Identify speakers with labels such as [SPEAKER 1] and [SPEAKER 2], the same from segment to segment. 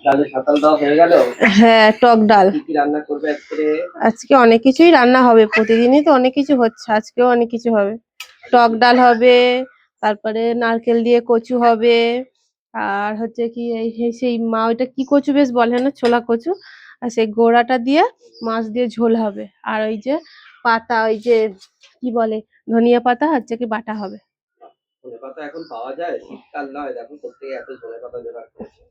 [SPEAKER 1] ডালের সাঁতাল দেওয়া হয়ে গেল।
[SPEAKER 2] হ্যাঁ, টক ডাল।
[SPEAKER 1] কি কি রান্না করবে আজকে?
[SPEAKER 2] আজকে অনেক কিছুই রান্না হবে, প্রতিদিনই তো অনেক কিছু হচ্ছে, আজকেও অনেক কিছু হবে। টক ডাল হবে, তারপরে নারকেল দিয়ে কচু হবে, আর হচ্ছে কি সেই মা ওইটা কি কচু বেশ বলে না, ছোলা কচু, আর সেই গোড়াটা দিয়ে মাছ দিয়ে ঝোল হবে। আর ওই যে পাতা, ওই যে কি বলে, ধনিয়া পাতা হচ্ছে কি বাটা হবে।
[SPEAKER 1] ধনেপাতা এখন পাওয়া যায়? শীতকাল নয়, দেখো কোথেকে এত ধনেপাতা জোগাড় করেছে।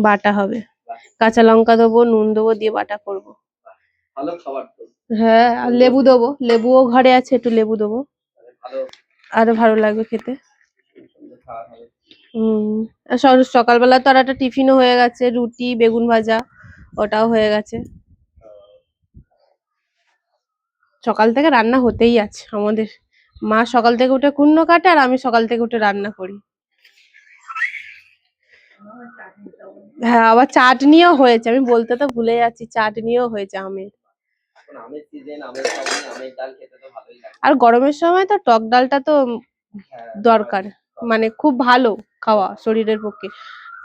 [SPEAKER 2] বাটা হবে,
[SPEAKER 1] বাহ,
[SPEAKER 2] কাঁচা লঙ্কা দেবো, নুন দেবো, দিয়ে বাটা করবো।
[SPEAKER 1] ভালো খাবার তো।
[SPEAKER 2] হ্যাঁ, আর
[SPEAKER 1] সুন্দর,
[SPEAKER 2] লেবু দেবো, লেবুও ঘরে আছে, একটু লেবু দেবো,
[SPEAKER 1] মানে ভালো
[SPEAKER 2] আরো ভালো লাগবে খেতে।
[SPEAKER 1] সুন্দর খাবার হবে।
[SPEAKER 2] আর সকালবেলা তো আর একটা টিফিনও হয়ে গেছে, রুটি বেগুন ভাজা, ওটাও হয়ে গেছে। সকাল থেকে রান্না হতেই আছে আমাদের। মা সকাল থেকে উঠে কুন্ন কাটে, আর আমি সকাল থেকে উঠে রান্না করি। হ্যাঁ, আবার চাটনিও হয়েছে, আমি বলতে তো ভুলে যাচ্ছি, চাটনিও হয়েছে আমের।
[SPEAKER 1] এখন আমের সিজন, আমের সময় আমের ডাল খেতে তো ভালোই লাগে।
[SPEAKER 2] আর গরমের সময় তো টক ডালটা তো
[SPEAKER 1] হ্যাঁ,
[SPEAKER 2] দরকার,
[SPEAKER 1] স্বাভাবিক
[SPEAKER 2] মানে
[SPEAKER 1] দরকার।
[SPEAKER 2] খুব ভালো খাওয়া শরীরের পক্ষে।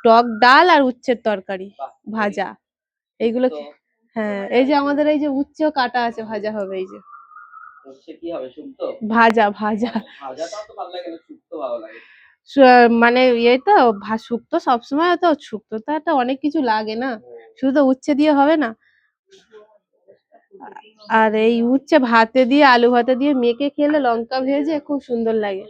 [SPEAKER 2] টক ডাল আর উচ্ছের তরকারি
[SPEAKER 1] বাহ, হেভি।
[SPEAKER 2] ভাজা, এইগুলো
[SPEAKER 1] শুক্তো।
[SPEAKER 2] হ্যাঁ, এই যে আমাদের এই যে উচ্ছেও কাটা আছে, ভাজা হবে এই যে।
[SPEAKER 1] হচ্ছে কি হবে, শুক্তো?
[SPEAKER 2] ভাজা ভাজা
[SPEAKER 1] ভাজাটাও তো ভালো লাগে না, শুক্তো ভালো লাগে।
[SPEAKER 2] মানে ইয়ে তো শুক্তো সবসময় তো, শুক্তো তো একটা অনেক কিছু লাগে না, শুধু তো উচ্ছে দিয়ে হবে না। আর এই উচ্ছে ভাতে দিয়ে, আলু ভাতে দিয়ে মেখে খেলে লঙ্কা ভেজে খুব সুন্দর লাগে।